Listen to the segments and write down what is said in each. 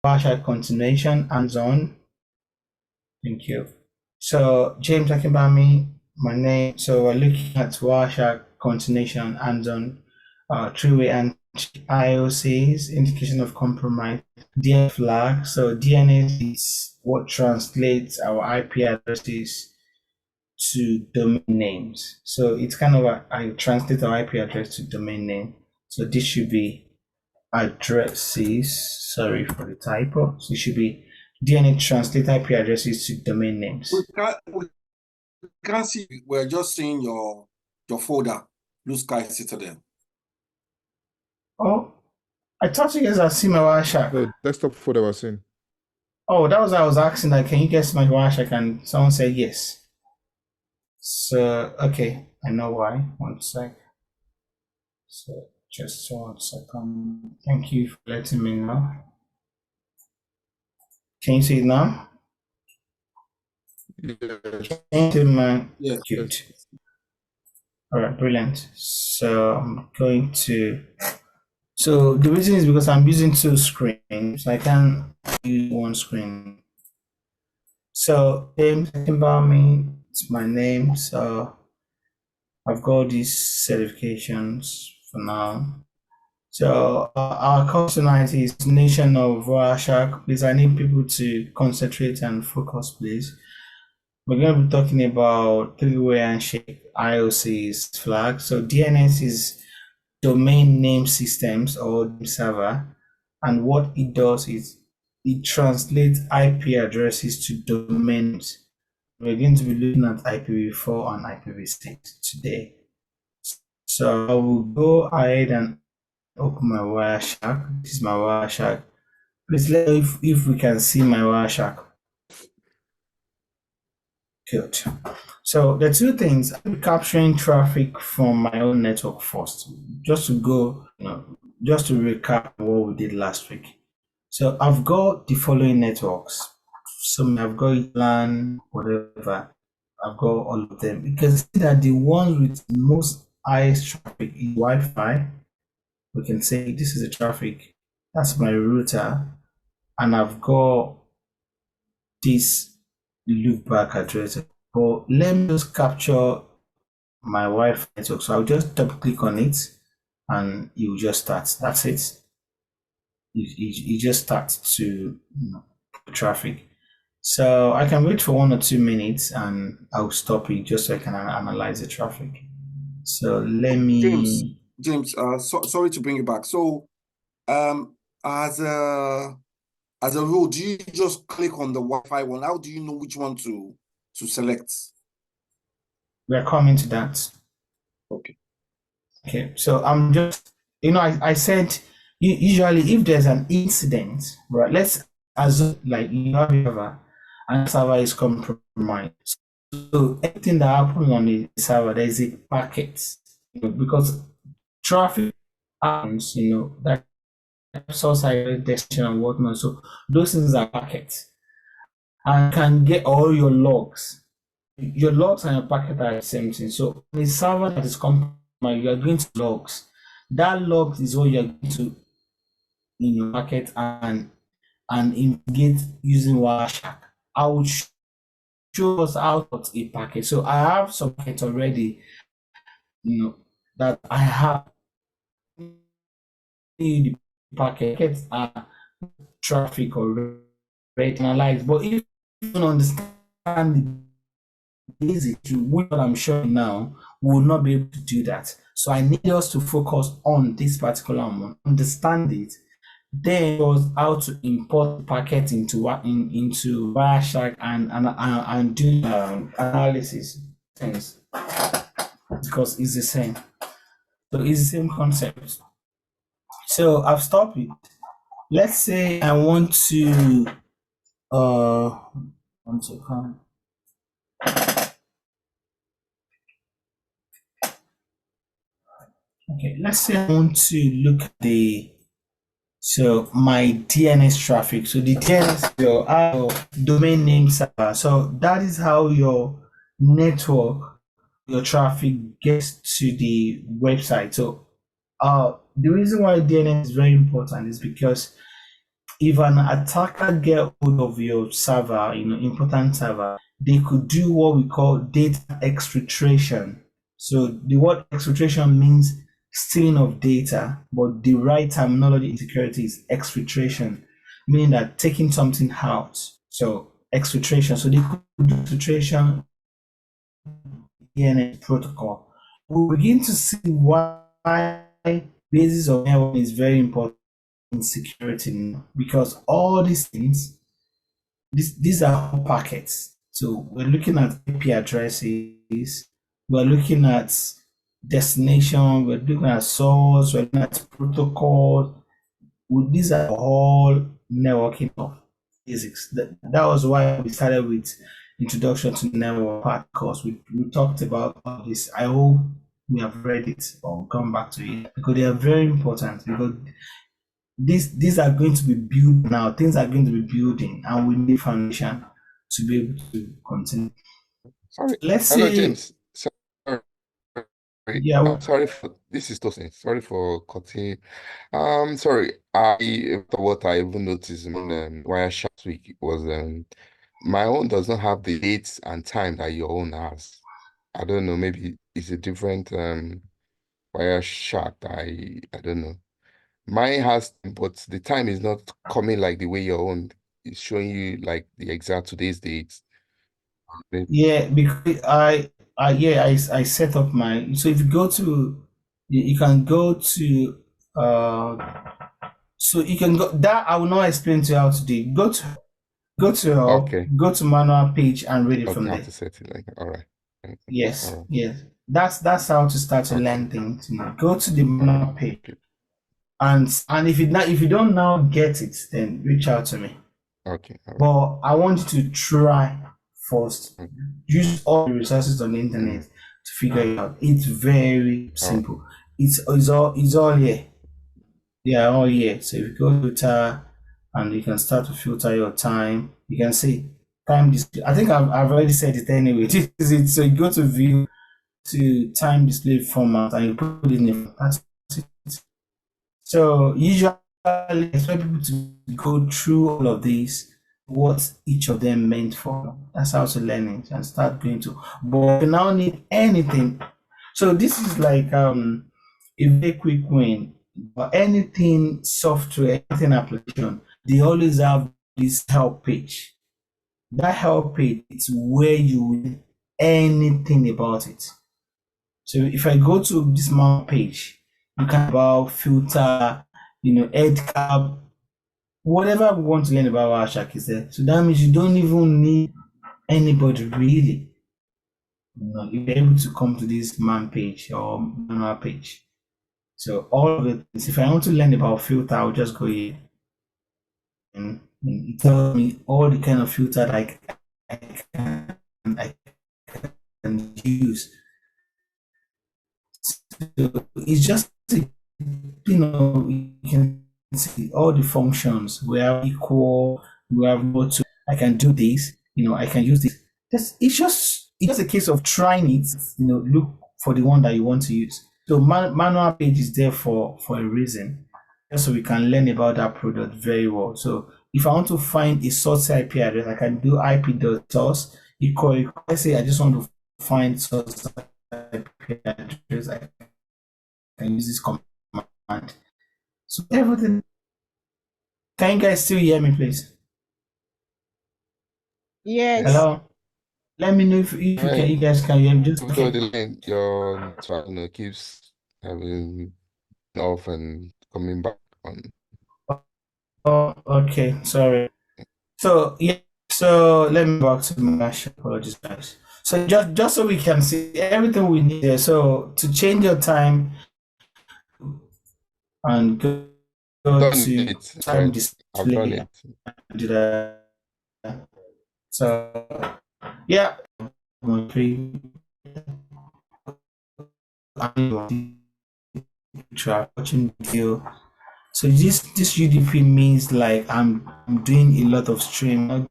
Wireshark continuation hands-on. Thank you. So James Akimbami, my name. So we're looking at Wireshark continuation hands-on, three-way and IOCs, indication of compromise, DNS flag. So DNS is what translates our IP addresses to domain names. So it's kind of I translate our IP address to domain name. So this should be addresses. Sorry for the typo. So it should be DNA translate IP addresses to domain names. We can't see. We're just seeing your folder, Blue Sky Citadel. Oh, I thought you guys had seen my Wireshark. The desktop folder was in. Oh, that was I was asking. Like, can you guess my Wireshark? And someone said yes. So okay, I know why. One sec. So just 1 second. Thank you for letting me know. Can you see it now? Yes. Thank you, man. Yes. Good. All right, brilliant. So I'm going to. So the reason is because I'm using two screens. I can't use one screen. So James Kimbami, it's my name. So I've got these certifications for now. So our course tonight is Nation of Wireshark. Please, I need people to concentrate and focus, please. We're going to be talking about three-way handshake IOCs flag. So DNS is domain name systems or server, and what it does is it translates IP addresses to domains. We're going to be looking at IPv4 and IPv6 today. So I will go ahead and open my Wireshark. This is my Wireshark. Please let me know if we can see my Wireshark. Good. So the two things, I'm capturing traffic from my own network first, just to go, just to recap what we did last week. So I've got the following networks. So I've got LAN, whatever. I've got all of them. You can see that the ones with the most highest traffic is Wi-Fi. We can say this is the traffic. That's my router, and I've got this loopback address. But let me just capture my Wi-Fi network. So I'll just double click on it and it will just start. That's it. It just starts to traffic. So I can wait for 1 or 2 minutes and I'll stop it just so I can analyze the traffic. So let me. James, sorry to bring you back. So as a rule, do you just click on the Wi-Fi one? How do you know which one to select? We're coming to that. Okay. So I'm just, I said usually if there's an incident, right? Let's assume like you have a server and the server is compromised. So anything that happens on the server, there is a packet, because traffic happens, that source side destination and whatnot. So those things are packets, and can get all your logs. Your logs and your packet are the same thing. So the server that is compromised, you are going to logs. That logs is what you're going to in your packet and investigate using Wireshark. I will show us how to a packet. So I have some packets already, that I have the packets are traffic already analyzed. But if you don't understand the basic, what I'm showing now, we will not be able to do that. So I need us to focus on this particular one, understand it, then was how to import packet into Wireshark and do analysis things, because it's the same. So it's the same concept. So I've stopped it. Let's say I want to one second. Okay, let's say I want to look at my DNS traffic. So the DNS is your domain name server. So that is how your network, your traffic gets to the website. So the reason why DNS is very important is because if an attacker get hold of your server, important server, they could do what we call data exfiltration. So the word exfiltration means stealing of data, but the right terminology in security is exfiltration, meaning that taking something out. So exfiltration. So they could do exfiltration DNS protocol. We begin to see why basis of network is very important in security, because all these things, these are all packets. So we're looking at IP addresses, we're looking at destination, we're looking at source, we're looking at protocol. These are all networking of physics. That was why we started with introduction to network part, because we talked about all this. I hope we have read it or come back to it, because they are very important, because these are going to be built now, things are going to be building, and we need foundation to be able to continue. Sorry. Let's Hello, say, James. Sorry. yeah, Sorry for this is Tosin. Sorry for cutting. Sorry. What I even noticed when Wireshark week was my own does not have the dates and time that your own has. I don't know. Maybe it's a different Wireshark. I don't know. Mine has, but the time is not coming like the way your own is showing you like the exact today's dates. yeah, because I set up my, so if you go to, you can go to, so you can go that I will not explain to you how to do it. Okay. Go to manual page and read it Okay, from how there. to set it like all right. Okay. All Yes, right. yes. That's how to start to Okay. learn things. Go to the manual page, Okay. and if you don't now get it, then reach out to me. Okay. All right. But I want you to try first. Okay. Use all the resources on the internet to figure it out. It's very All right. simple. It's all here. They are all here. So if you go to filter, and you can start to filter your time, you can see time display. I think I've already said it anyway. This is it. So you go to view, to time display format, and you put it in. That's it. So usually I expect people to go through all of these, what each of them meant for. That's how to learn it and start going to. But you now need anything. So this is like a very quick win. But anything software, anything application, they always have this help page. That help page is where you will anything about it. So if I go to this map page, you can about filter, head cap, whatever we want to learn about Wireshark is there. So that means you don't even need anybody really. You're able to come to this man page or manual page. So all of it is, if I want to learn about filter, I'll just go here and it tells me all the kind of filter that I can use. So it's just, you can see all the functions. We have equal, we have to, I can do this, I can use this. It's just a case of trying it, look for the one that you want to use. So manual page is there for a reason, just so we can learn about that product very well. So if I want to find a source IP address, I can do IP.source equal. Let's say I just want to find source IP address. I can use this command. So everything. Can you guys still hear me, please? Yes. Hello. Let me know if you can. You guys can hear me. Just okay. The line your keeps having off and coming back on. Oh, okay. Sorry. So yeah. So let me back to my apologies, guys. So just so we can see everything we need there. So to change your time and go to time display. I've done it. Do that. So yeah. Watching video. So this UDP means like I'm doing a lot of stream.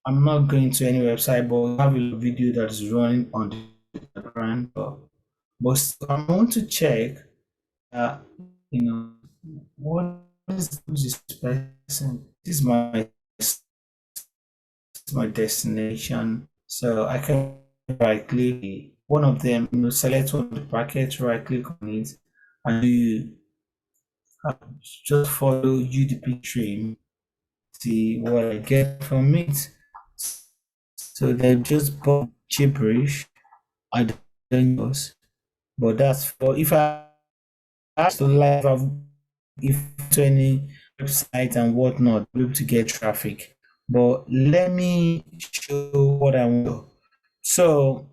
I'm not going to any website, but I have a video that is running on the brand. But I want to check, what this person? This is my destination. So I can right click one of them, select one of the packets, right click on it, and you just follow UDP stream, see what I get from it. So they just bought gibberish. I don't know, but that's for if I have to live if to any website and whatnot, be able to get traffic. But let me show what I want. So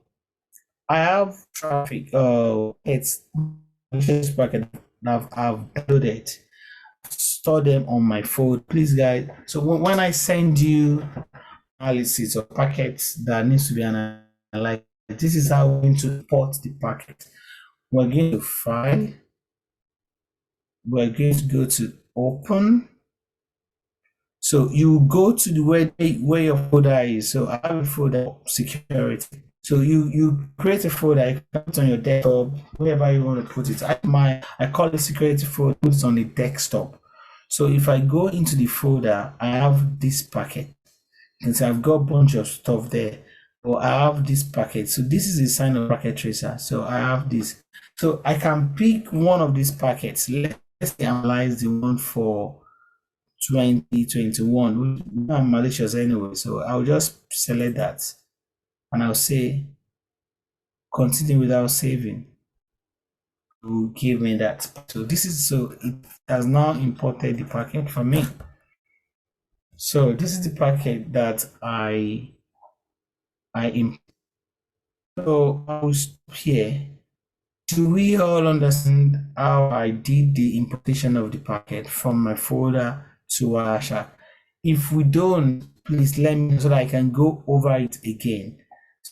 I have traffic. It's just packet I've downloaded. Store them on my phone, please, guys. So when I send you analysis of packets that needs to be analyzed, this is how we're going to import the packet. We're going to file. We're going to go to open. So you go to the where your folder is. So I have a folder security. So you create a folder, you put it on your desktop, wherever you want to put it. I call it security folder, put it on the desktop. So if I go into the folder, I have this packet. And so I've got a bunch of stuff there. But I have this packet. So this is a sign of packet tracer. So I have this. So I can pick one of these packets. Let's analyze the one for 2021, which I'm malicious anyway. So I'll just select that and I'll say continue without saving. It will give me that. So it has now imported the packet for me. So this is the packet that I import. So I'll stop here. Do we all understand how I did the importation of the packet from my folder to Wireshark? If we don't, please let me know so that I can go over it again.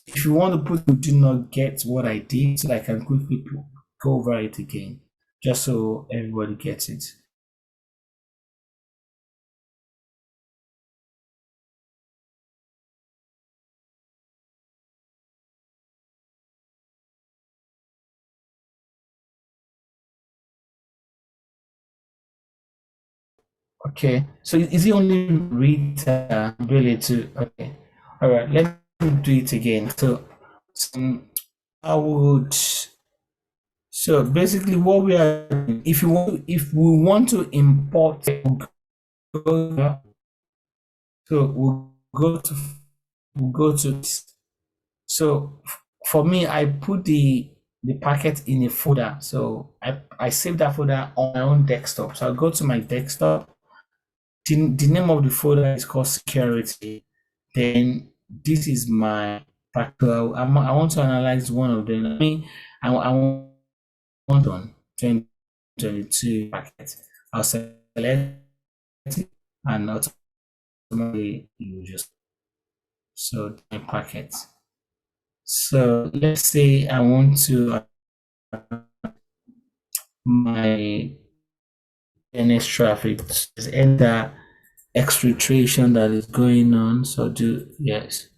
If you want to put you do not get what I did, so that I can quickly go over it again, just so everybody gets it. Okay, so is it only read ability to? Okay, all right. Let me do it again. So I would. So basically, what we are, if we want to import, so we'll go to. So for me, I put the packet in a folder. So I save that folder on my own desktop. So I'll go to my desktop. The name of the folder is called security. Then this is my packet. I want to analyze one of them. I want on 2022 packet. I'll select it and automatically you just so my packet. So let's say I want to my DNS traffic is enter exfiltration that is going on. So do yes.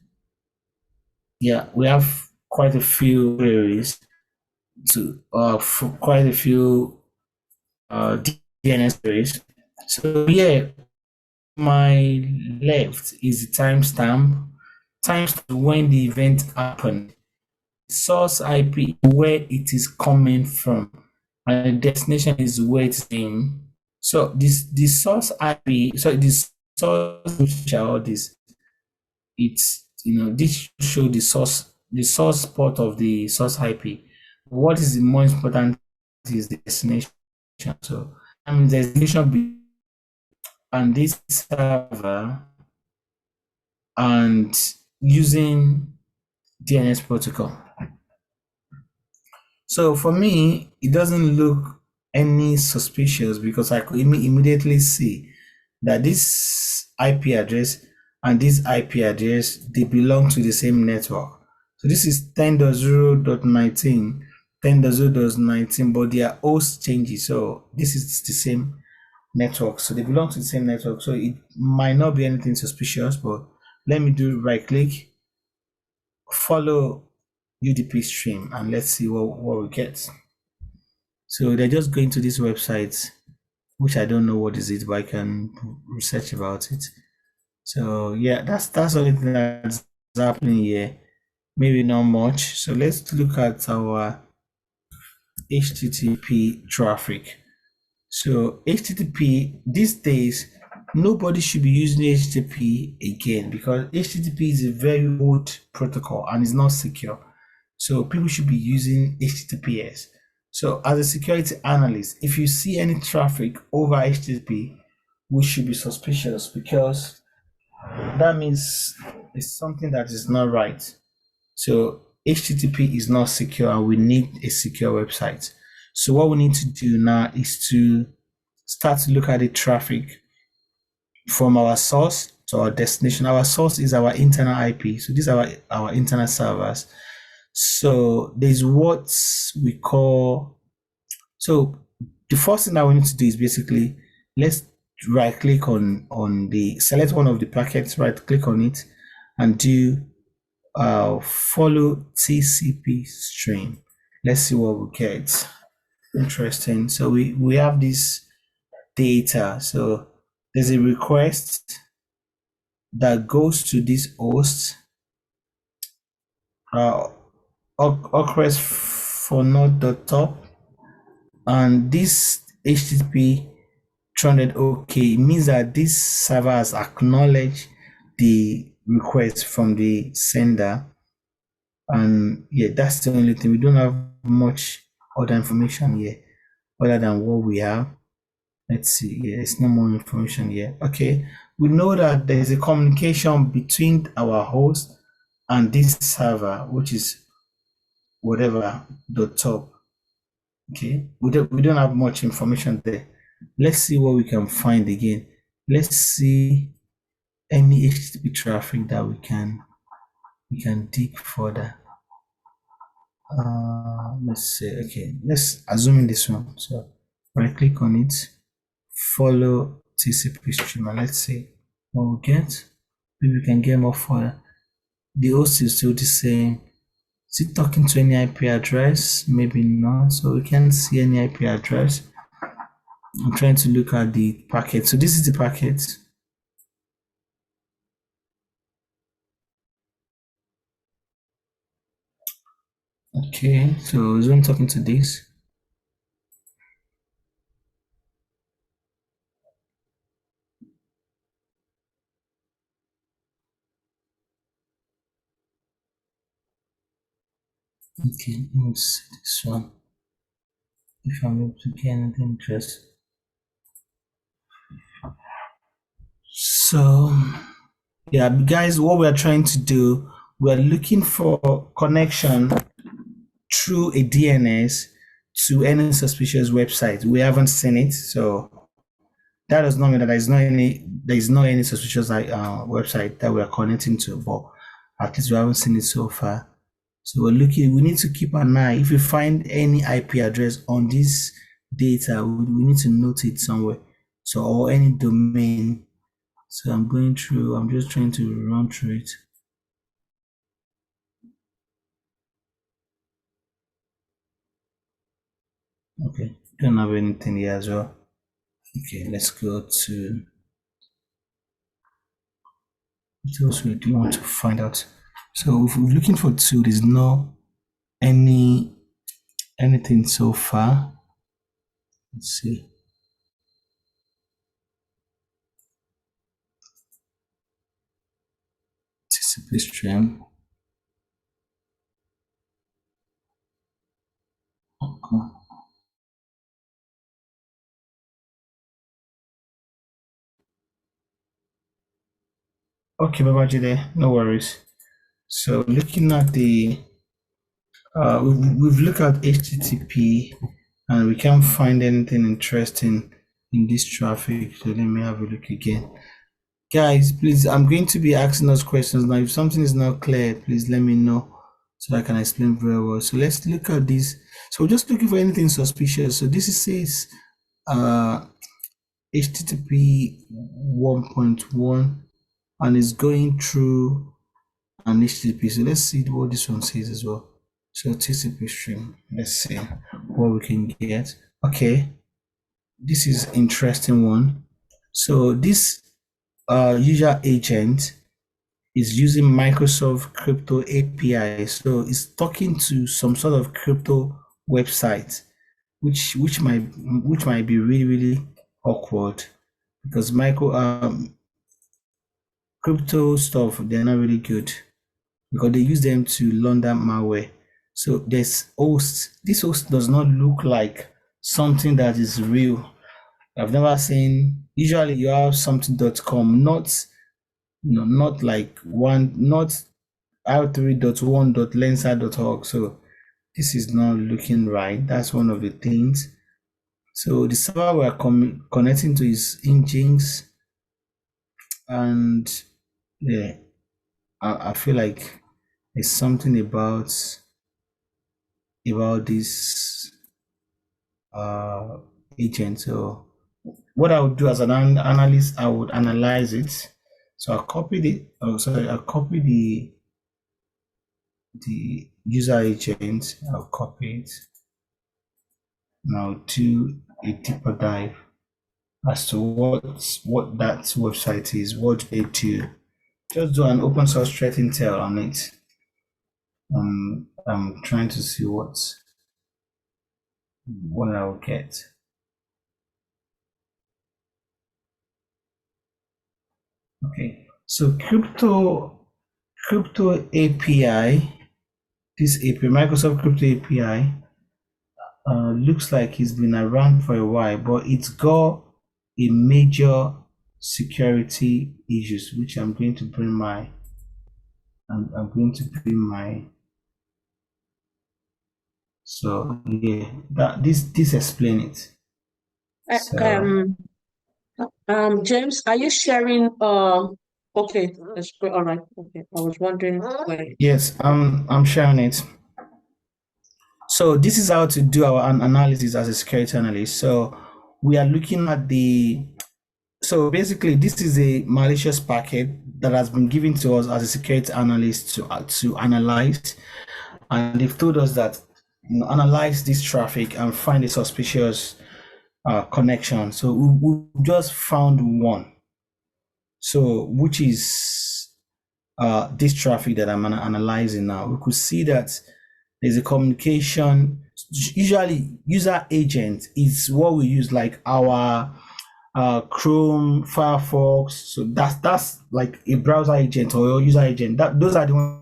Yeah, we have quite a few queries to quite a few DNS queries. So yeah, my left is the timestamp, when the event happened, source IP where it is coming from, and the destination is where it's in. So the source IP, so this source all this, it's this show the source port of the source IP. What is the more important is the destination. So the destination and this server and using DNS protocol. So for me, it doesn't look any suspicious because I could immediately see that this IP address and this IP address, they belong to the same network. So this is 10.0.19, 10.0.19, but their host changes. So this is the same network. So they belong to the same network. So it might not be anything suspicious, but let me do right click, follow UDP stream, and let's see what we get. So they're just going to this website which I don't know what is it, but I can research about it. So yeah, that's the only thing that's happening here. Maybe not much. So let's look at our HTTP traffic. So HTTP these days, nobody should be using HTTP again because HTTP is a very old protocol and is not secure. So people should be using HTTPS. So as a security analyst, if you see any traffic over HTTP, we should be suspicious because that means it's something that is not right. So HTTP is not secure and we need a secure website. So what we need to do now is to start to look at the traffic from our source to our destination. Our source is our internal IP. So these are our internal servers. So there's what we call, so the first thing that we need to do is basically, let's right click on the, select one of the packets, right click on it and do follow TCP stream. Let's see what we get. Interesting. So we have this data. So there's a request that goes to this host. Occurs for node.top, and this HTTP 300 OK means that this server has acknowledged the request from the sender. And yeah, that's the only thing. We don't have much other information here other than what we have. Let's see. Yeah, it's no more information here. Okay, we know that there is a communication between our host and this server, which is whatever .top. Okay, we don't have much information there. Let's see what we can find again. Let's see any HTTP traffic that we can dig further. Let's say, okay, let's assume in this one. So right click on it, follow TCP stream, and let's see what we get. Maybe we can get more further. The host is still the same. Is it talking to any IP address? Maybe not. So we can't see any IP address. I'm trying to look at the packet. So this is the packet. Okay, so is I'm talking to this. Okay, let me see this one. If I'm able to get anything interesting. So yeah, guys, what we're trying to do, we're looking for connection through a DNS to any suspicious website. We haven't seen it, so that does not mean that there is no any suspicious website that we are connecting to, but at least we haven't seen it so far. So we need to keep an eye. If we find any IP address on this data, we need to note it somewhere. So, or any domain. So I'm just trying to run through it. Okay, don't have anything here as well. Okay, let's go to what else we do want to find out. So if we're looking for two, there's no anything so far. Let's see. TCP stream. Okay. Okay, Babajide, no worries. So looking at the, we've looked at HTTP and we can't find anything interesting in this traffic. So let me have a look again. Guys, please, I'm going to be asking those questions now. If something is not clear, please let me know so I can explain very well. So let's look at this. So we're just looking for anything suspicious. So this says HTTP 1.1 and it's going through an HTTP. So let's see what this one says as well. So TCP stream. Let's see what we can get. Okay. this is interesting one. So this user agent is using Microsoft Crypto API. So it's talking to some sort of crypto website, which might be really, really awkward because crypto stuff, they're not really good because they use them to launder malware. So this host does not look like something that is real. I've never seen, usually you have something.com, not like not r3.1.lensa.org. So this is not looking right. That's one of the things. So the server we're connecting to is Nginx, and yeah, I feel like there's something about this agent. So what I would do as an analyst, I would analyze it. So I copied it. Oh, sorry, I copied the user agent. I'll copy it. Now do a deeper dive as to what that website is, what they do. Just do an open source threat intel on it. I'm trying to see what I'll get. Okay, so crypto API, this API, Microsoft Crypto API, looks like it's been around for a while, but it's got a major security issues, which I'm going to bring my so yeah, that this explain it. So James, are you sharing? Okay, that's great. All right. Okay, I was wondering where. yes, I'm sharing it. So this is how to do our analysis as a security analyst. So we are looking at so basically this is a malicious packet that has been given to us as a security analyst to analyze, and they've told us that analyze this traffic and find a suspicious connection. So we just found one, so which is this traffic that I'm analyzing now. We could see that there's a communication. Usually user agent is what we use, like our Chrome, Firefox. So that's like a browser agent or user agent. Those are the ones.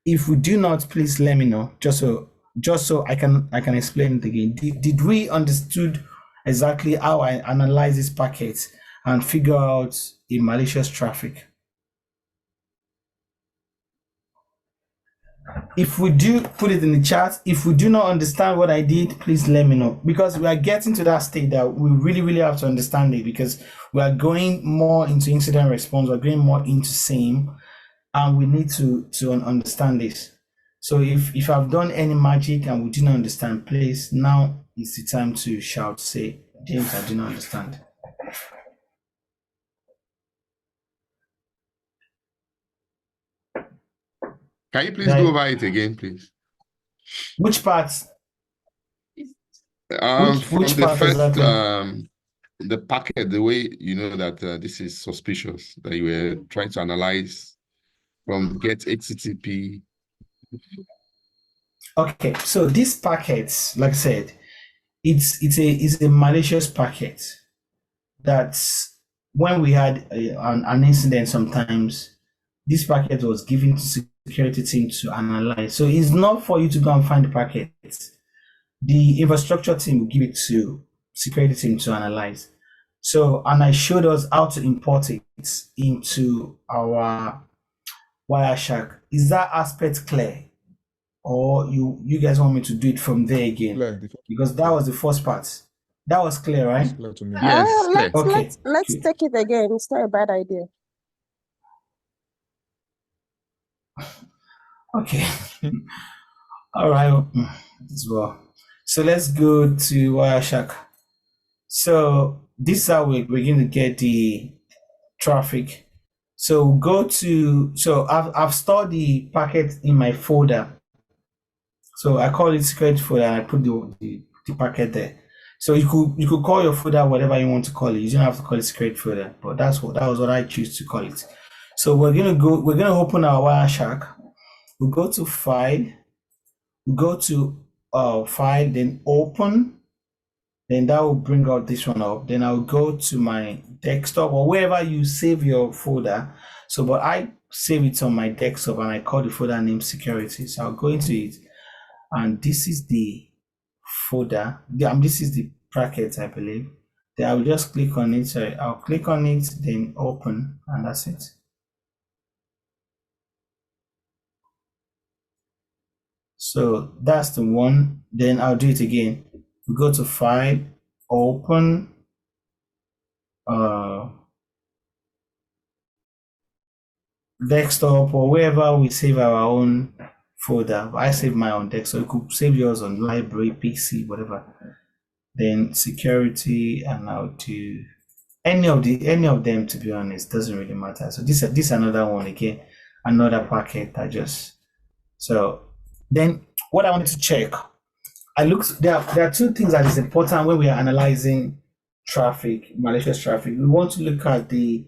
If we do not, please let me know, just so I can explain it again. Did we understood exactly how I analyze this packet and figure out a malicious traffic? If we do, put it in the chat. If we do not understand what I did, please let me know, because we are getting to that state that we really have to understand it, because we are going more into incident response, we're going more into SIEM, and we need to understand this. So if I've done any magic and we didn't understand, please, now is the time to shout, say, James, I do not understand. Can you please go over it again, please? Which parts? From which the part first, exactly? the packet, the way you know that this is suspicious, that you were trying to analyze from get HTTP. Okay, so this packet, like I said, it's a malicious packet. That's when we had an incident. Sometimes this packet was given to security team to analyze. So it's not for you to go and find the packet. The infrastructure team will give it to security team to analyze. So, and I showed us how to import it into our Wireshark. Is that aspect clear? or you guys want me to do it from there again? Clear. The first Because that was the first part. That was clear, is right? clear to me. Yes, clear. Okay, let's good. take it again. It's not a bad idea. Okay. All right. As well. So let's go to Wireshark. So this is how we're going to get the traffic. So go to, so I've stored the packet in my folder. So I call it secret folder and I put the packet there. So you could call your folder whatever you want to call it. You don't have to call it secret folder, but that was what I choose to call it. So we're gonna open our Wireshark. We'll go to file, we'll go to file, then open, then that will bring out this one up. Then I'll go to my desktop or wherever you save your folder. So, but I save it on my desktop and I call the folder name security. So I'll go into it, and this is the folder. This is the bracket, I believe. Then I'll just click on it. So I'll click on it, then open, and that's it. So that's the one. Then I'll do it again. We go to file, open, desktop or wherever we save our own folder. I save my own desktop. You could save yours on library, PC, whatever. Then security, and I'll do any of them, to be honest, doesn't really matter. So this another one again, another packet so then what I wanted to check, there are two things that is important when we are analyzing traffic, malicious traffic. We want to look at the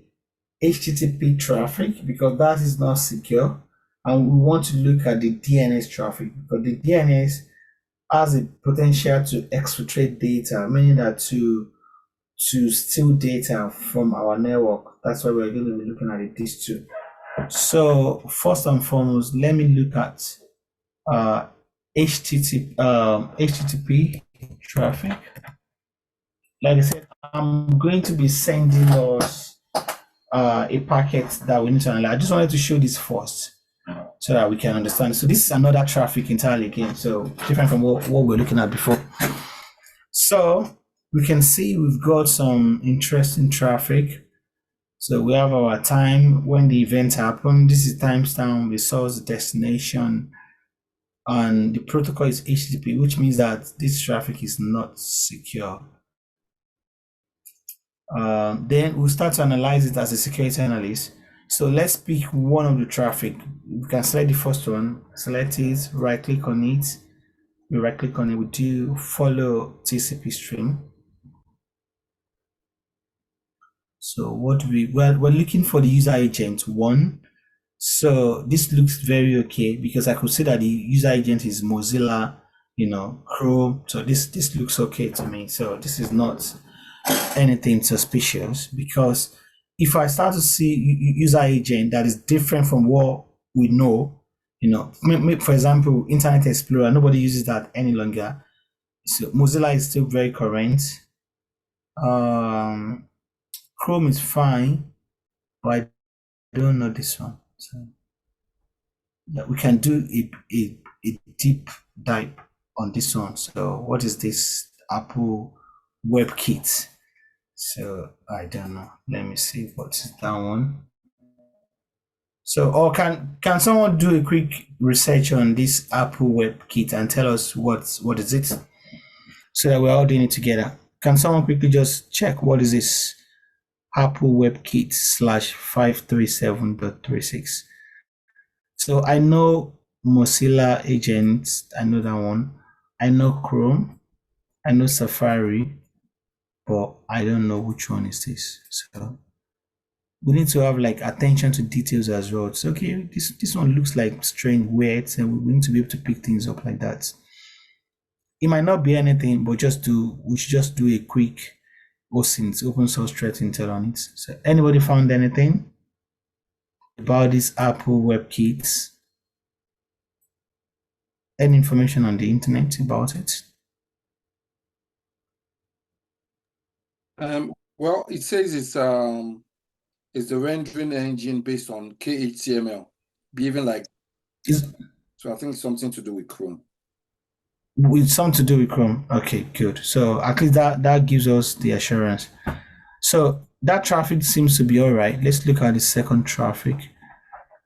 HTTP traffic because that is not secure, and we want to look at the DNS traffic because the DNS has a potential to exfiltrate data, meaning that to steal data from our network. That's why we're going to be looking at these two. So first and foremost, let me look at HTTP traffic. Like I said, I'm going to be sending us a packet that we need to analyze. I just wanted to show this first so that we can understand. So this is another traffic entirely again, so different from what we're looking at before. So we can see we've got some interesting traffic. So we have our time when the event happened. This is timestamp, the source, the destination, and the protocol is HTTP, which means that this traffic is not secure. Then we'll start to analyze it as a security analyst. So let's pick one of the traffic. We can select the first one, select it, right click on it. We right click on it, we do follow TCP stream. So we're looking for the user agent 1. So this looks very okay because I could see that the user agent is Mozilla, Chrome. So this looks okay to me. So this is not anything suspicious, because if I start to see user agent that is different from what we know, for example, Internet Explorer, nobody uses that any longer. So Mozilla is still very current. Chrome is fine, but I don't know this one. So yeah, we can do a deep dive on this one. So what is this Apple WebKit? So I don't know. Let me see what's that one. So, or can someone do a quick research on this Apple WebKit and tell us what is it, so that we're all doing it together? Can someone quickly just check what is this Apple WebKit /537.36? So I know Mozilla agents. I know that one. I know Chrome. I know Safari. But I don't know which one is this. So we need to have attention to details as well. It's okay, this one looks like strange, weird, and we need to be able to pick things up like that. It might not be anything, but we should just do a quick OSINT, open source threat intel on it. So anybody found anything about this Apple WebKit? Any information on the internet about it? Well, it says it's the rendering engine based on KHTML, behaving like. So I think it's something to do with Chrome. With something to do with Chrome. Okay, good. So at least that gives us the assurance. So that traffic seems to be all right. Let's look at the second traffic.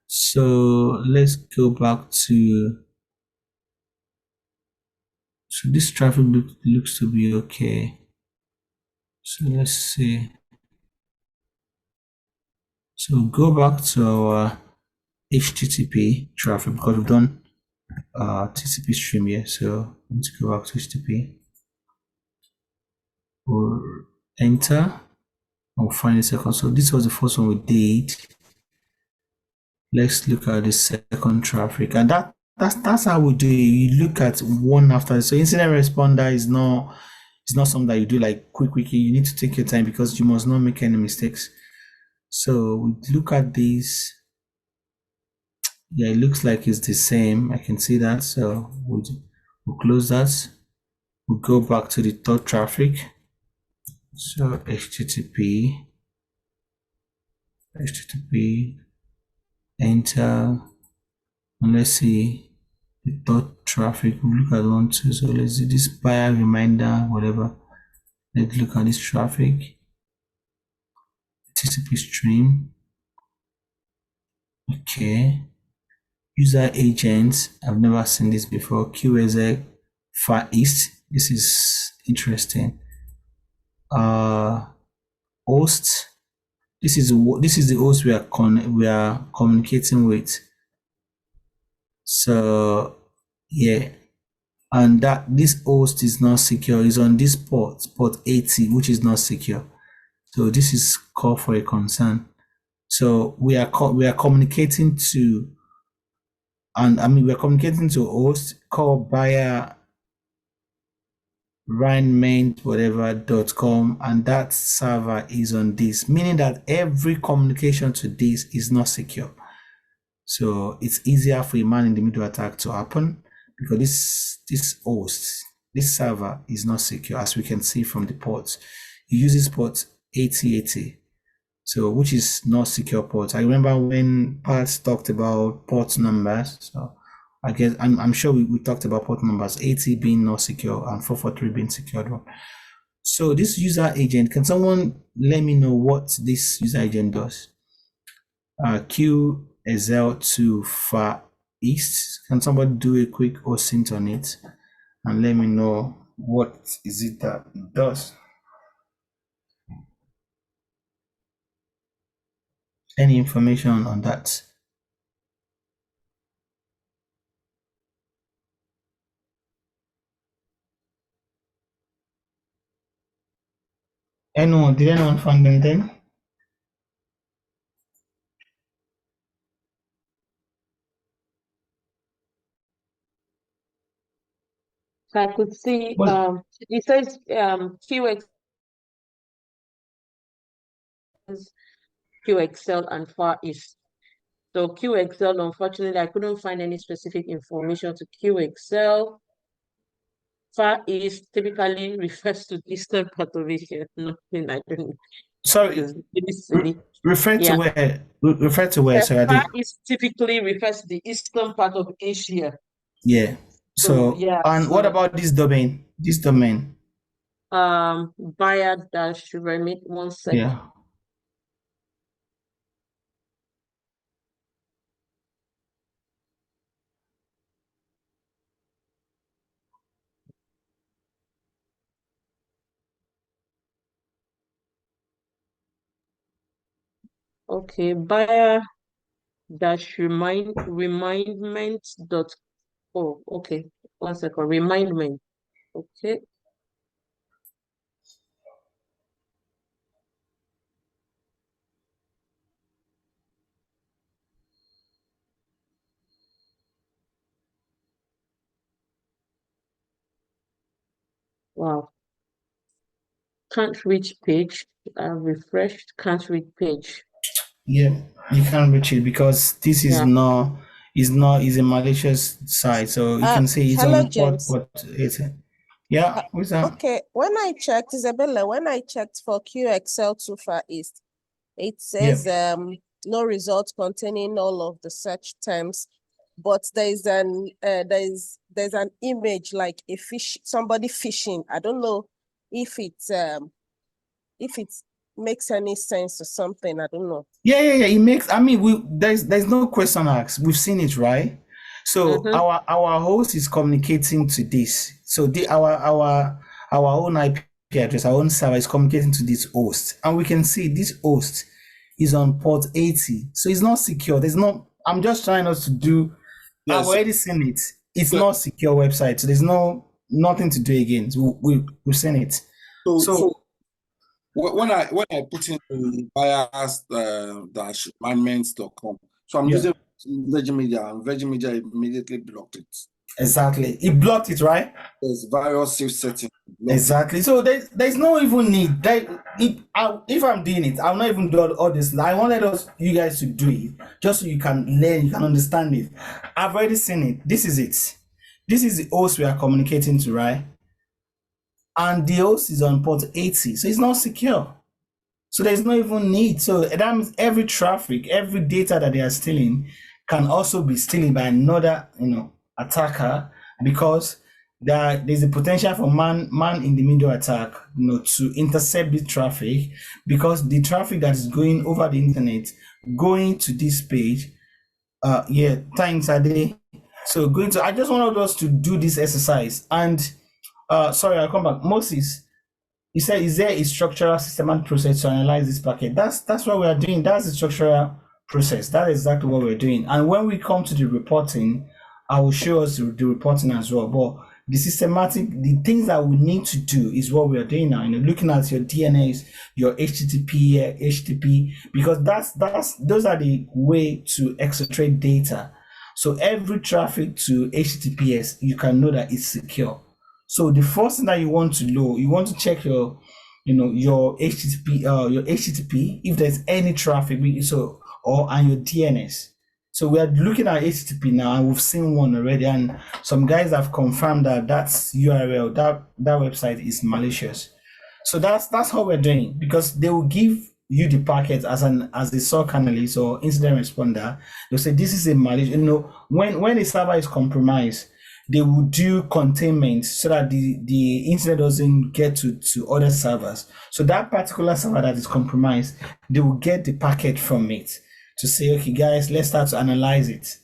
So let's go back to. So this traffic looks to be okay. So let's see. So go back to our HTTP traffic because we've done TCP stream here. So let's go back to HTTP. We'll enter. We'll find the second. So this was the first one we did. Let's look at the second traffic, and that's how we do it. You look at one after. So incident responder is not something that you do like quickly. You need to take your time because you must not make any mistakes. So we look at this. Yeah, it looks like it's the same. I can see that. So we'll close that. We'll go back to the third traffic. So HTTP, enter, and let's see the third traffic. We'll look at 1, 2. So let's see this buyer reminder, whatever. Let's look at this traffic. TCP stream. Okay. User agents. I've never seen this before. QSL Far East. This is interesting. Host. This is the host we are communicating with. So yeah, and that this host is not secure. Is on this port 80, which is not secure. So this is call for a concern. So we are communicating to, and I mean we're communicating to host called buyer reinment whatever.com, and that server is on this, meaning that every communication to this is not secure. So it's easier for a man-in-the-middle attack to happen because this host, this server is not secure, as we can see from the ports. It uses port 8080, so which is not secure port. I remember when Pat talked about port numbers. So I guess I'm sure we talked about port numbers, 80 being not secure and 443 being secured one. So this user agent, can someone let me know what this user agent does? QSL to Far East. Can somebody do a quick OSINT on it and let me know what is it that it does? Any information on that? Anyone? Did anyone find anything? I could see Well, it says QXL and Far East. So QXL, unfortunately, I couldn't find any specific information to QXL. Far East typically refers to eastern part of Asia. Nothing, I don't know. sorry, It's really silly. refer to Yeah. where? Refer to where? Sorry, I Far did. East typically refers to the eastern part of Asia. Yeah. So yeah. and what about this domain? This domain? Buyer dash remit 1 second. Yeah. Okay, buyer dash remindment dot. Oh, okay. 1 second. Remindment. Okay. Wow. Can't reach page. Refreshed. Can't reach page. Yeah, you can't reach it because this is Yeah. is a malicious site. So you can see it's hello, on James. port 80. Yeah, what's that? Okay, when I checked, Isabella, when I checked for QXL to Far East, it says no result containing all of the search terms but there's an image like a fish, somebody fishing. I don't know if it makes any sense or something. I don't know. Yeah. It makes. I mean, there's no question asked. We've seen it, right? So our host is communicating to this. So our own IP address, our own server is communicating to this host, and we can see this host is on port 80. So it's not secure. There's no. I'm just trying us to do. Yes. I've already seen it. It's not secure website. So there's nothing to do again. So we've seen it. So when I put in buyers-management.com, so I'm using Virgin Media, and Virgin Media immediately blocked it. Exactly. It blocked it, right? There's various safe settings. Exactly. So there's no even need. If I'm doing it, I'll not even do all this. I wanted you guys to do it just so you can learn, you can understand it. I've already seen it. This is it. This is the host we are communicating to, right? And the host is on port 80, so it's not secure. So there's no even need. So that means every traffic, every data that they are stealing can also be stealing by another, attacker, because there's a potential for man in the middle attack, to intercept the traffic, because the traffic that is going over the internet, going to this page. Thanks, Ade. So I just wanted us to do this exercise. And sorry, I'll come back. Moses, you said, is there a structural systematic process to analyze this packet? That's what we are doing. That's the structural process. That is exactly what we're doing. And when we come to the reporting, I will show us the reporting as well. But the things that we need to do is what we are doing now. Looking at your DNS, your HTTP, because those are the way to exfiltrate data. So every traffic to HTTPS, you can know that it's secure. So the first thing that you want to know, you want to check your HTTP, if there's any traffic, and your DNS. So we are looking at HTTP now, and we've seen one already, and some guys have confirmed that URL, that website is malicious. So that's how we're doing, because they will give you the packet as the SOC analyst or incident responder. They'll say this is a malicious. When a server is compromised, they will do containment so that the incident doesn't get to other servers. So that particular server that is compromised, they will get the packet from it to say, okay, guys, let's start to analyze it.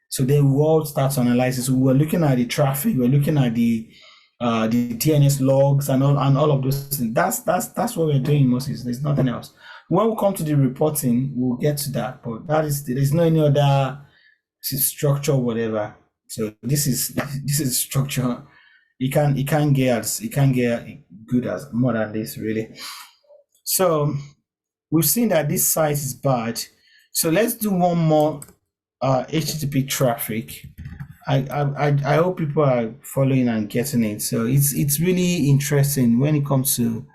So they will all start to analyze it. So we're looking at the traffic, we're looking at the DNS logs and all of those things. That's what we're doing, Moses. There's nothing else. When we come to the reporting, we'll get to that. But there's no any other structure or whatever. So this is structure. It can't get good as more than this, really. So we've seen that this site is bad. So let's do one more HTTP traffic. I hope people are following and getting it. So it's really interesting when it comes to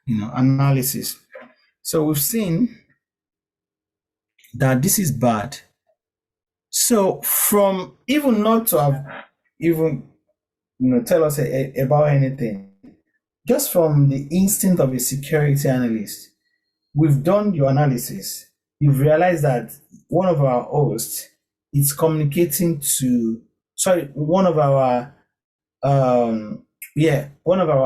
analysis. So we've seen that this is bad. So from even not to have even tell us about anything, just from the instinct of a security analyst, we've done your analysis. You've realized that one of our hosts is communicating to one of our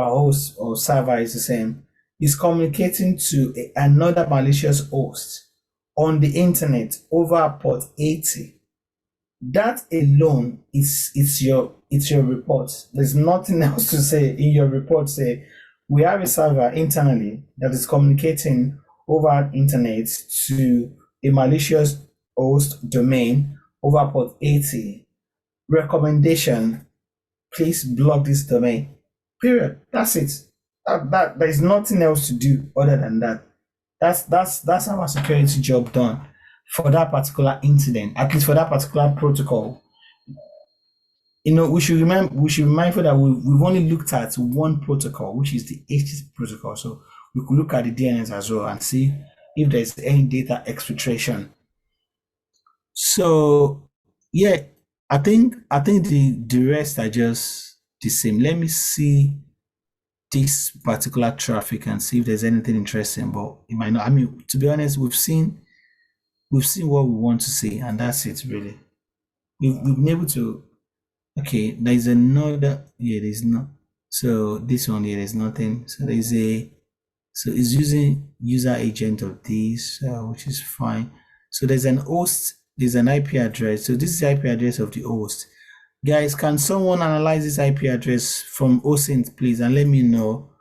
hosts or server is the same, is communicating to another malicious host on the internet over port 80. That alone is your report. There's nothing else to say in your report. Say we have a server internally that is communicating over internet to a malicious host domain over port 80. Recommendation: please block this domain. Period. That's it. That there is nothing else to do other than that. That's our security job done for that particular incident, at least for that particular protocol. We should be mindful that we've only looked at one protocol, which is the HTTP protocol. So we could look at the DNS as well and see if there's any data exfiltration. So yeah, I think the rest are just the same. Let me see this particular traffic and see if there's anything interesting, but it might not. I mean, to be honest, we've seen what we want to see, and that's it really. we've been able to. Okay, there's another. Yeah, there's not. So this one here, there's nothing. So there's a. So it's using user agent of this, which is fine. So there's an host. There's an IP address. So this is the IP address of the host. Guys, can someone analyze this IP address from OSINT, please, and let me know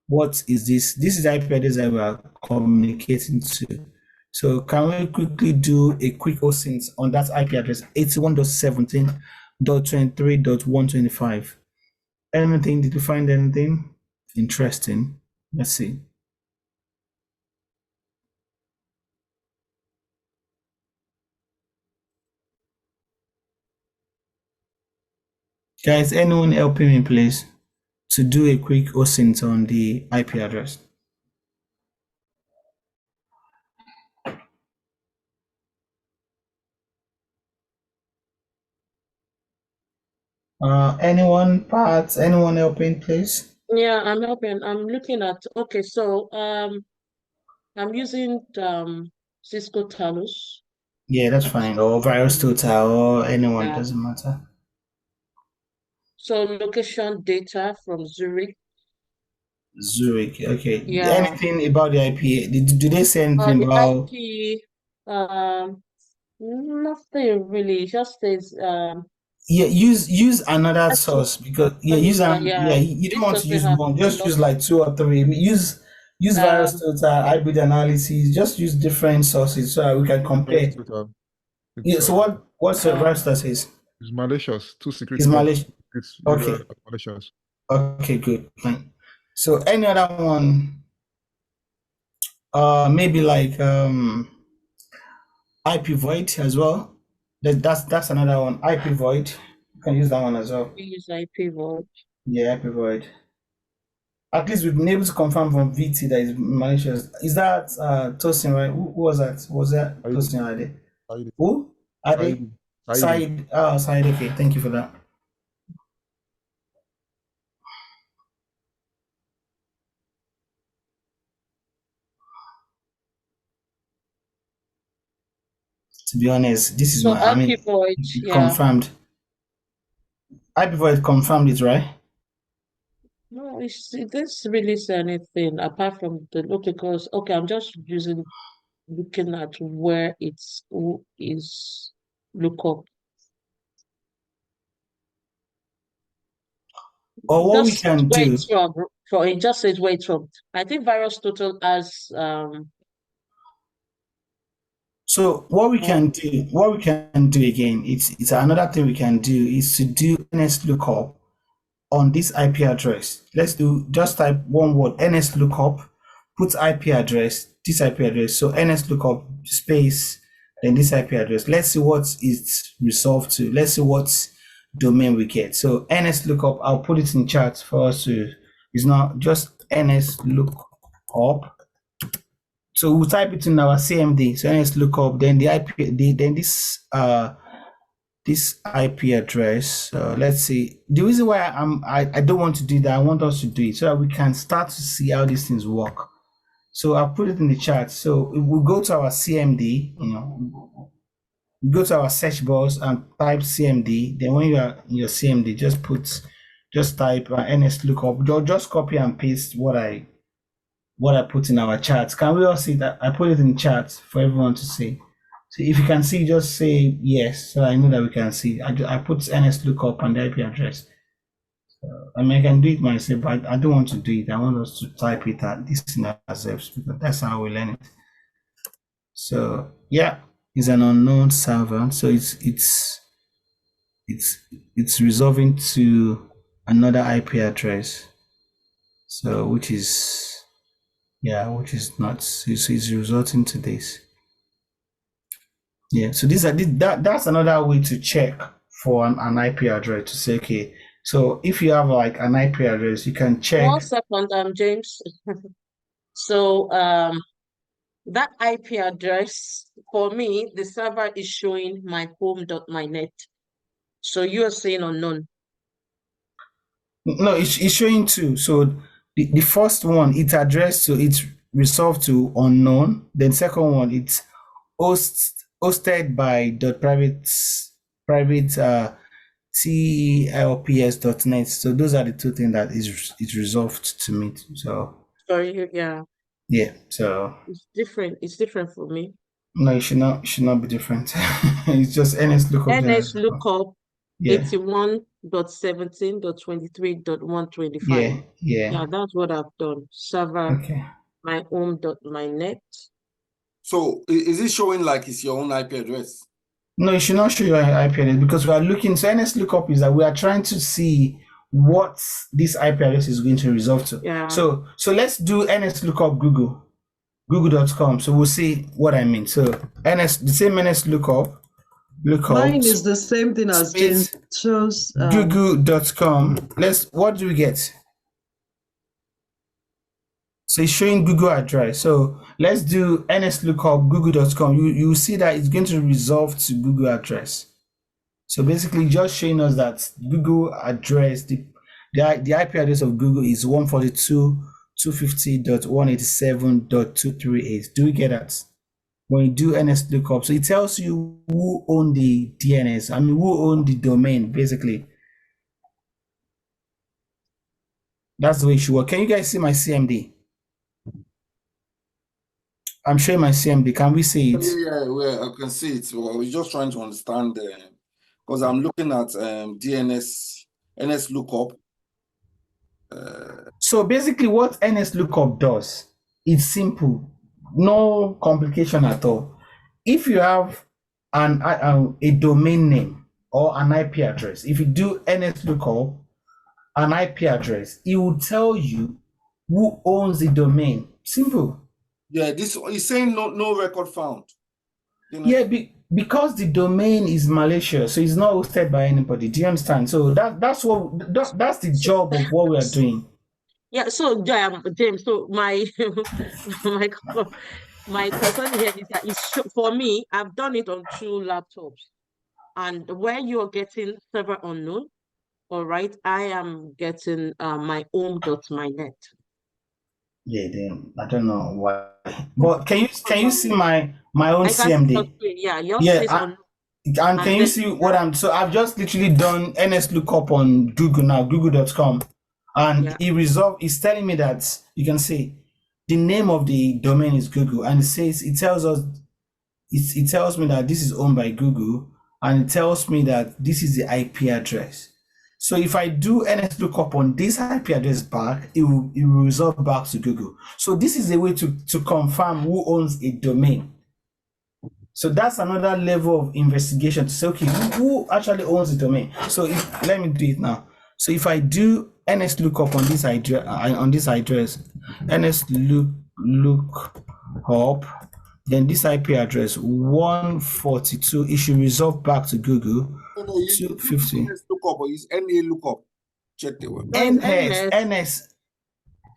what is this? This is the IP address that we are communicating to. So can we quickly do a quick OSINT on that IP address, 81.17.23.125? Anything? Did you find anything interesting? Let's see. Guys, anyone helping me, please, to do a quick OSINT on the IP address? Anyone, Pat, anyone helping, please? Yeah, I'm helping. I'm looking at, okay, so I'm using Cisco Talos. Yeah, that's fine. Or VirusTotal or anyone, Yeah. doesn't matter. So location data from Zurich. Zurich, okay. Yeah. Anything about the IP? Do they say anything The about? IP, nothing really. It just says Yeah, use another source because use yeah. you don't This want to doesn't use have one. Just lot. use like 2 or 3. Use Um, VirusTotal, hybrid analysis. Just use different sources so that we can compare. VirusTotal. Yeah. So what's Yeah. VirusTotal says? It's malicious. 2 secret Is malicious. It's Okay. malicious. Okay, good. Fine. So any other one? Maybe like IP void as well. That's another one. IP void. You can use that one as well. we use IP vault. Yeah, IP void. At least we've been able to confirm from VT that is malicious. Is that Tosin, right? Who was that? Was that Said. Tosin Ade? Said. Who? Ade? Said. Oh, Said. Okay, thank you for that. To be honest, this is So my. I mean, IP void, it yeah. confirmed. IP void confirmed it, right? No, it doesn't really say anything apart from the because okay, I'm just looking at where who is lookup. Or what we Just can where do. it's from. For it just says where it's from. I think VirusTotal has So what we can do again, it's another thing we can do is to do NS lookup on this IP address. Let's do just type one word NS lookup, put IP address, this IP address. So NS lookup space, then this IP address. Let's see what it's resolved to. Let's see what domain we get. So NS lookup, I'll put it in chat for us to. It's not just NS lookup. So we'll type it in our CMD. So let's look up then the IP, then this IP address. Let's see. The reason why I don't want to do that, I want us to do it so that we can start to see how these things work. So I'll put it in the chat. So we'll go to our CMD, we go to our search box and type CMD. Then when you are in your CMD, just type NS lookup. Just copy and paste what I put in our chat. Can we all see that? I put it in chat for everyone to see. So if you can see, just say yes, so I know that we can see. I put NS lookup and the IP address. I mean, I can do it myself, but I don't want to do it. I want us to type it at this in ourselves because that's how we learn it. So yeah, it's an unknown server. So it's resolving to another IP address. So which is not, so it's resulting to this. Yeah, so that's another way to check for an IP address to say, okay, so if you have like an IP address, you can check. 1 second, James. So that IP address for me, the server is showing my home.mynet. So you are saying unknown. No, it's showing two. So the first one, it's addressed to, it's resolved to unknown. Then second one, it's hosted by .private private TLPS.net. So those are the two things that is resolved to meet. So Sorry, yeah, yeah. So it's different. It's different for me. no, it should not be different. It's just NS lookup. NS lookup Yeah. 81.17.23.125. Yeah. Yeah, that's what I've done. Server, Okay. my home.mynet. So is it showing like it's your own IP address? No, it should not show your IP address because we are looking. So NS lookup is that we are trying to see what this IP address is going to resolve to. Yeah. So let's do NS lookup google.com. So we'll see what I mean. So the same NS lookup. Mine is the same thing as James space shows. google.com. What do we get? So it's showing Google address. So let's do NS lookup google.com. You see that it's going to resolve to Google address. So basically just showing us that Google address, the IP address of Google is 142.250.187.238. Do we get that? When you do NS lookup, so it tells you who owned the DNS. I mean, who owned the domain, basically. That's the way it should work. Can you guys see my CMD? I'm showing my CMD. Can we see it? Yeah, I can see it. Well, I was just trying to understand because I'm looking at NS lookup. So basically what NS lookup does, it's simple, no complication at all. If you have a domain name or an IP address, if you do NS lookup, an IP address, it will tell you who owns the domain. Simple. Yeah, this is saying no record found. Yeah, because the domain is malicious, so it's not hosted by anybody. Do you understand? So that's the job of what we are doing. Yeah, so James, so my my concern here is that for me, I've done it on 2 laptops, and where you're getting server unknown, all right, I am getting my home.mynet. Yeah, then I don't know why. But can you see my own I can see your CMD? screen, yeah, yours Yeah, says unknown. and can you see what I've just literally done NS lookup on Google now, google.com, and it's telling me that you can see the name of the domain is Google, and it tells me that this is owned by Google, and it tells me that this is the IP address. So if I do NS lookup on this IP address back, it will result back to Google. So this is a way to confirm who owns a domain. So that's another level of investigation to say, okay, who actually owns the domain? So let me do it now. So if I do NS lookup on this address, NS lookup, then this IP address 142, it should result back to Google. 250. NS lookup or use NA lookup. Check the word.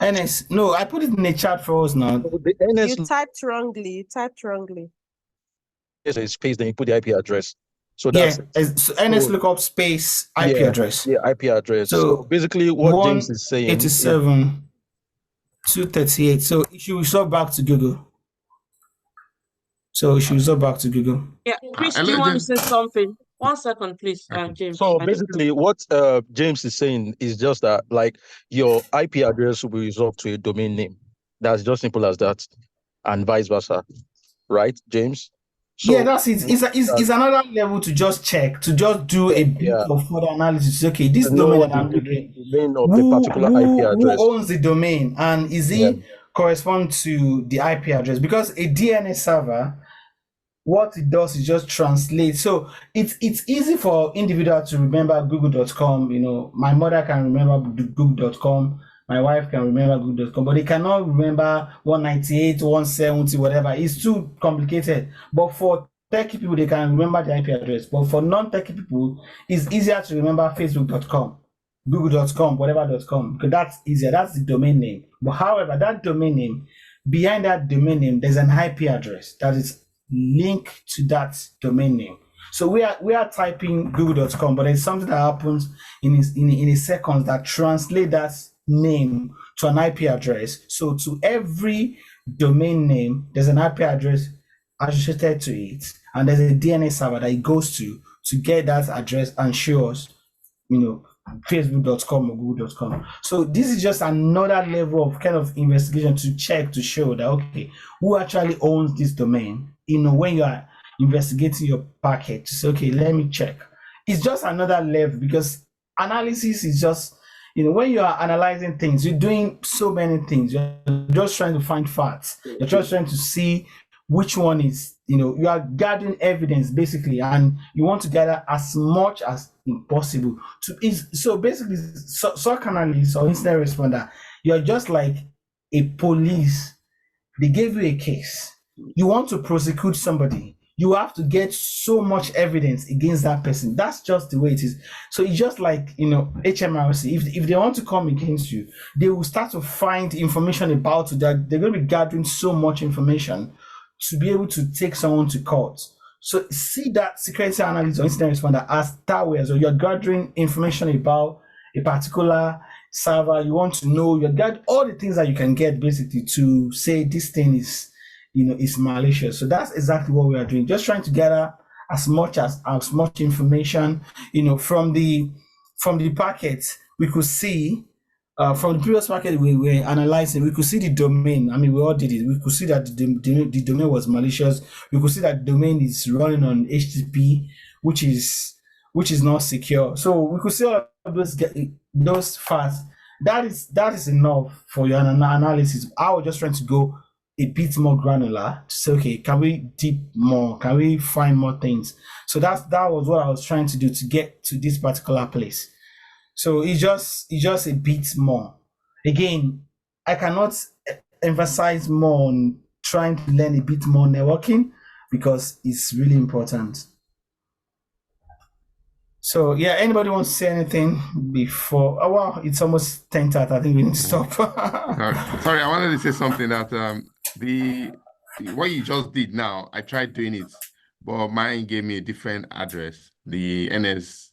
NS. No, I put it in the chat for us now. The NS You typed wrongly. is a space, then you put the IP address. So Yeah, that's so NS lookup space IP address. Yeah, IP address. So basically what James is saying 187.238. So it should result back to Google. Yeah, Chris, do you want to say something? 1 second, please, James. So basically, what James is saying is just that, like, your IP address will be resolved to a domain name. That's just simple as that, and vice versa, right, James? So, yeah, that's it. It's another level to just check, to just do a bit of further analysis. Okay, this domain that I'm looking, who owns the domain, and is it correspond to the IP address? Because a DNS server, what it does is just translate. So it's easy for individual to remember google.com. You know, my mother can remember google.com, my wife can remember google.com, but they cannot remember 198, 170, whatever. It's too complicated. But for techie people, they can remember the IP address. But for non-techie people, it's easier to remember facebook.com, google.com, whatever.com, because that's easier. That's the domain name. But however, that domain name, behind that domain name, there's an IP address that is linked to that domain name. So we are typing google.com, but there's something that happens in a second that translate that name to an IP address. So to every domain name, there's an IP address associated to it, and there's a DNS server that it goes to to get that address and show us, facebook.com or google.com. So this is just another level of kind of investigation to check, to show that, okay, who actually owns this domain? When you are investigating your packet, to say, okay, let me check. It's just another level, because analysis is just, when you are analyzing things, you're doing so many things. You're just trying to find facts. You're just trying to see which one is, you are gathering evidence basically, and you want to gather as much as possible. So basically, SOC analyst or incident responder, you're just like a police. They gave you a case. You want to prosecute somebody. You have to get so much evidence against that person. That's just the way it is. So it's just like, HMRC. If they want to come against you, they will start to find information about you. They're going to be gathering so much information to be able to take someone to court. So see that security analyst or incident responder as that way. So you're gathering information about a particular server. You want to know, you got all the things that you can get basically to say this thing is, is malicious. So that's exactly what we are doing. Just trying to gather as much information, from the packet. We could see from the previous packet we were analyzing, we could see the domain. I mean, we all did it. We could see that the domain was malicious. We could see that the domain is running on HTTP, which is not secure. So we could see all of those facts. That is enough for your analysis. I was just trying to go a bit more granular to say, okay, can we deep more? Can we find more things? So that was what I was trying to do to get to this particular place. So it's just a bit more. Again, I cannot emphasize more on trying to learn a bit more networking, because it's really important. So yeah, anybody wants to say anything before? Oh wow, it's almost 10:30. I think we need to stop. Sorry, I wanted to say something that what you just did now, I tried doing it, but mine gave me a different address. The NS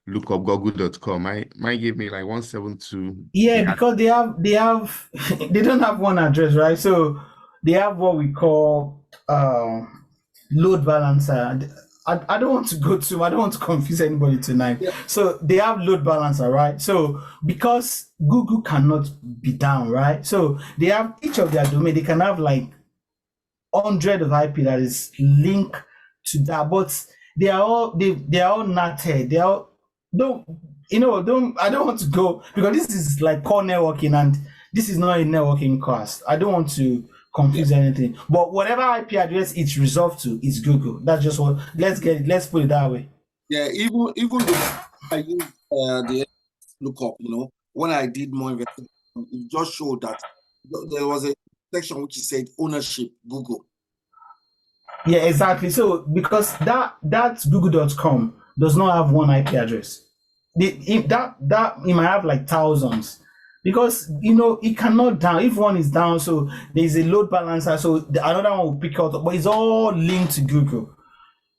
lookup google.com. Mine gave me like 172. Yeah, because they don't have one address, right? So they have what we call load balancer. I don't want to confuse anybody tonight. Yeah. So they have load balancer, right? So because Google cannot be down, right? So they have each of their domain, they can have like 100 of IP that is linked to that, but they are all NATed. They are I don't want to go, because this is like core networking and this is not a networking class. I don't want to confuse anything, but whatever IP address it's resolved to is Google. That's just what. Let's put it that way. Yeah, even I use the lookup. When I did more investigation, it just showed that there was a section which said ownership Google. Yeah, exactly. So because that Google.com does not have one IP address. That it might have like thousands. Because it cannot down. If one is down, so there's a load balancer, so another one will pick out, but it's all linked to Google.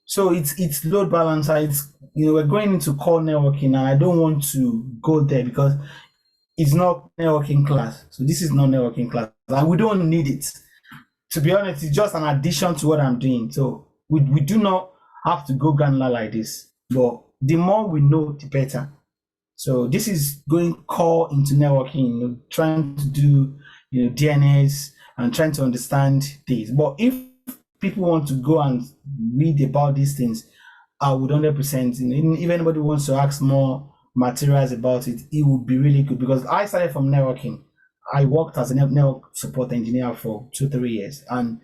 So it's load balancer. It's we're going into core networking, and I don't want to go there because it's not networking class. So this is not networking class, and we don't need it. To be honest, it's just an addition to what I'm doing. So we do not have to go granular like this. But the more we know, the better. So this is going core into networking, trying to do DNS and trying to understand this. But if people want to go and read about these things, I would 100%. If anybody wants to ask more materials about it, it would be really good, because I started from networking. I worked as a network support engineer for 2-3 years, and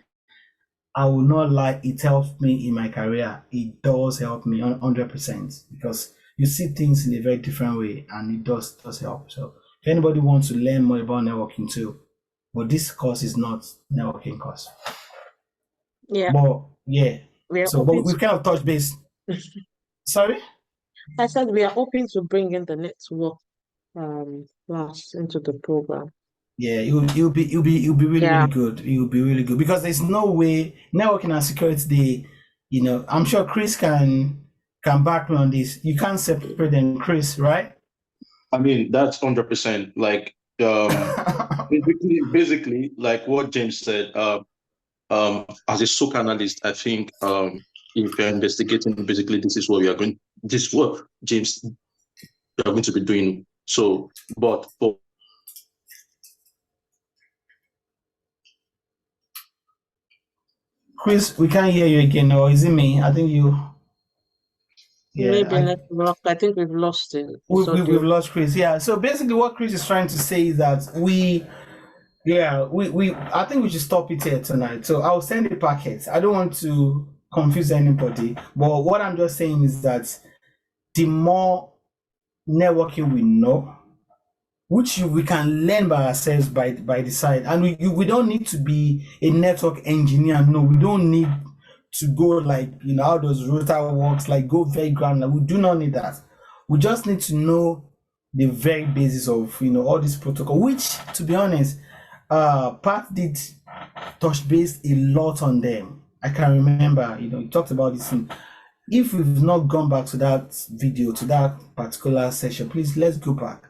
I will not lie, it helped me in my career. It does help me 100%, because you see things in a very different way, and it does help. So if anybody wants to learn more about networking too, but this course is not networking course. Yeah. But yeah. But we kind of touch base. Sorry? I said we are hoping to bring in the network class into the program. Yeah, it'll be really good. It will be really good, because there's no way networking and security. I'm sure Chris can back me on this. You can't separate them, Chris, right? I mean, that's 100%. Like, basically, like what James said. As a SOC analyst, I think if you're investigating, basically this is what we are going. This is what James you are going to be doing. So, but for Chris, we can't hear you again, or is it me? I think you. Yeah, Maybe network. I think we've lost it. We've lost Chris. Yeah. So basically, what Chris is trying to say is that I think we should stop it here tonight. So I'll send the packet. I don't want to confuse anybody, but what I'm just saying is that the more networking we know, which we can learn by ourselves by the side, and we don't need to be a network engineer. No, we don't need to go like, how does router works, like go very granular. We do not need that. We just need to know the very basis of all this protocol, which, to be honest, Pat did touch base a lot on them. I can remember, he talked about this. If we've not gone back to that video, to that particular session, please let's go back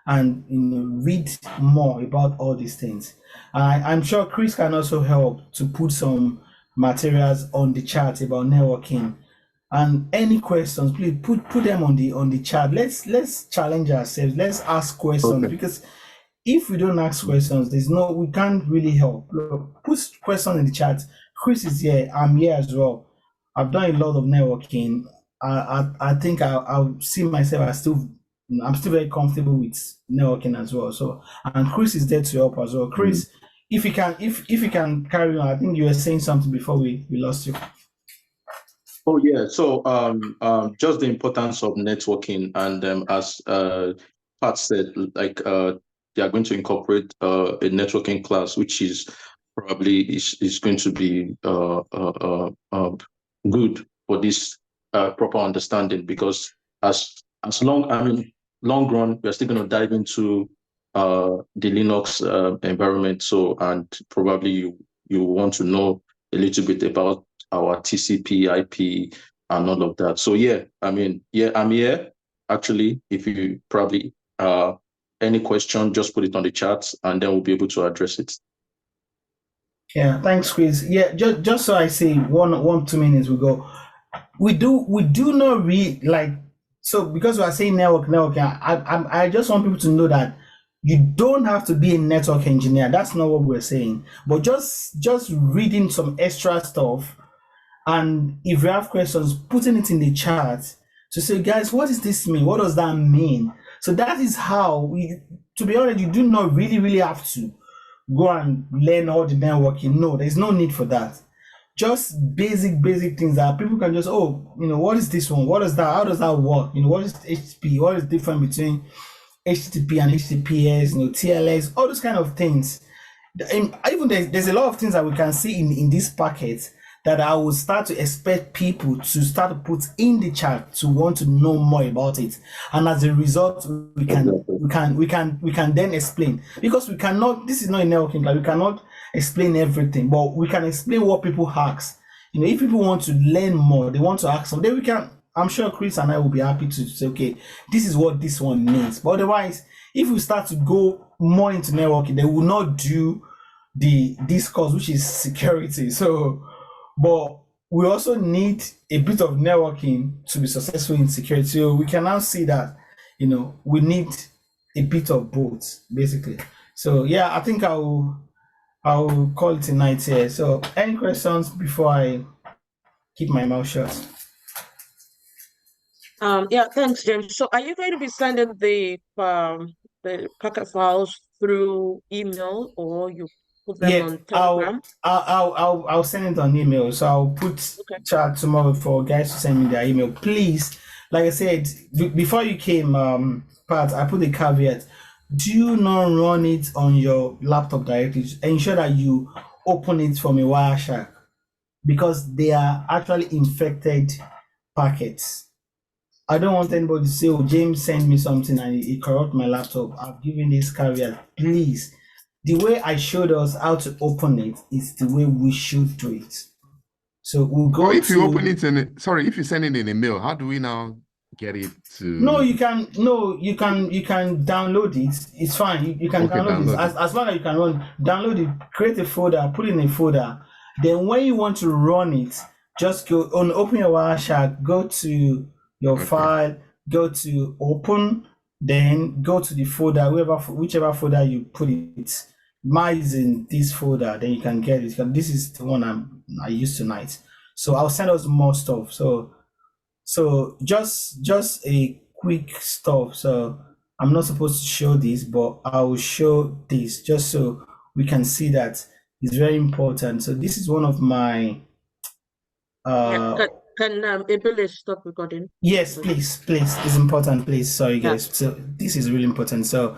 and read more about all these things. I'm sure Chris can also help to put some materials on the chat about networking. And any questions, please put them on the chat. Let's challenge ourselves. Let's ask questions, because if we don't ask questions, we can't really help. Look, put questions in the chat. Chris is here. I'm here as well. I've done a lot of networking. I think I'll see myself as I'm still very comfortable with networking as well. So, and Chris is there to help as well. Chris, if you can carry on. I think you were saying something before we lost you. Oh yeah. So just the importance of networking, and as Pat said, like they are going to incorporate a networking class, which is probably is going to be good for this proper understanding, because long run, we're still going to dive into the Linux environment. So, and probably you want to know a little bit about our TCP, IP, and all of that. So yeah, I'm here. Actually, if you probably any question, just put it on the chat, and then we'll be able to address it. Yeah, thanks, Chris. Yeah, just so I say 2 minutes we go. We do not read like. So because we are saying networking, I just want people to know that you don't have to be a network engineer. That's not what we're saying. But just reading some extra stuff, and if you have questions, putting it in the chat to say, guys, what does this mean? What does that mean? So that is how to be honest, you do not really have to go and learn all the networking. No, there's no need for that. Just basic things that people can just, what is this one? What is that? How does that work? What is HTTP? What is the difference between HTTP and HTTPS? TLS, all those kind of things. And even there's a lot of things that we can see in this packet that I will start to expect people to start to put in the chat to want to know more about it. And as a result, we can then explain, because we cannot, this is not a networking class, we cannot explain everything, but we can explain what people ask. If people want to learn more, they want to ask them, then we can, I'm sure Chris and I will be happy to say, okay, this is what this one means. But otherwise, if we start to go more into networking, they will not do this course, which is security. So, but we also need a bit of networking to be successful in security. So we can now see that, we need a bit of both, basically. So yeah, I think I'll call it a night here. So any questions before I keep my mouth shut? Yeah, thanks, James. So are you going to be sending the packet files through email, or you put them on Telegram? I'll send it on email. So I'll put chat tomorrow for guys to send me their email. Please, like I said, before you came, Pat, I put a caveat. Do not run it on your laptop directly. Ensure that you open it from a Wireshark, because they are actually infected packets. I don't want anybody to say, James sent me something and it corrupt my laptop. I've given this caveat. Please, the way I showed us how to open it is the way we should do it. So we'll go if you open it if you send it in a mail, how do we now get it to? No, you can download it. It's fine. You can download it. As long as you can download it, create a folder, put it in a folder. Then when you want to run it, just go on, open your Wireshark, go to your file, go to open, then go to the folder, whichever folder you put it. Mine is in this folder, then you can get it. This is the one I used tonight. So I'll send us more stuff. So just a quick stuff. So I'm not supposed to show this, but I will show this just so we can see that it's very important. So this is one of my Can Ebele stop recording? yes, please, it's important, please. Sorry guys. So this is really important. So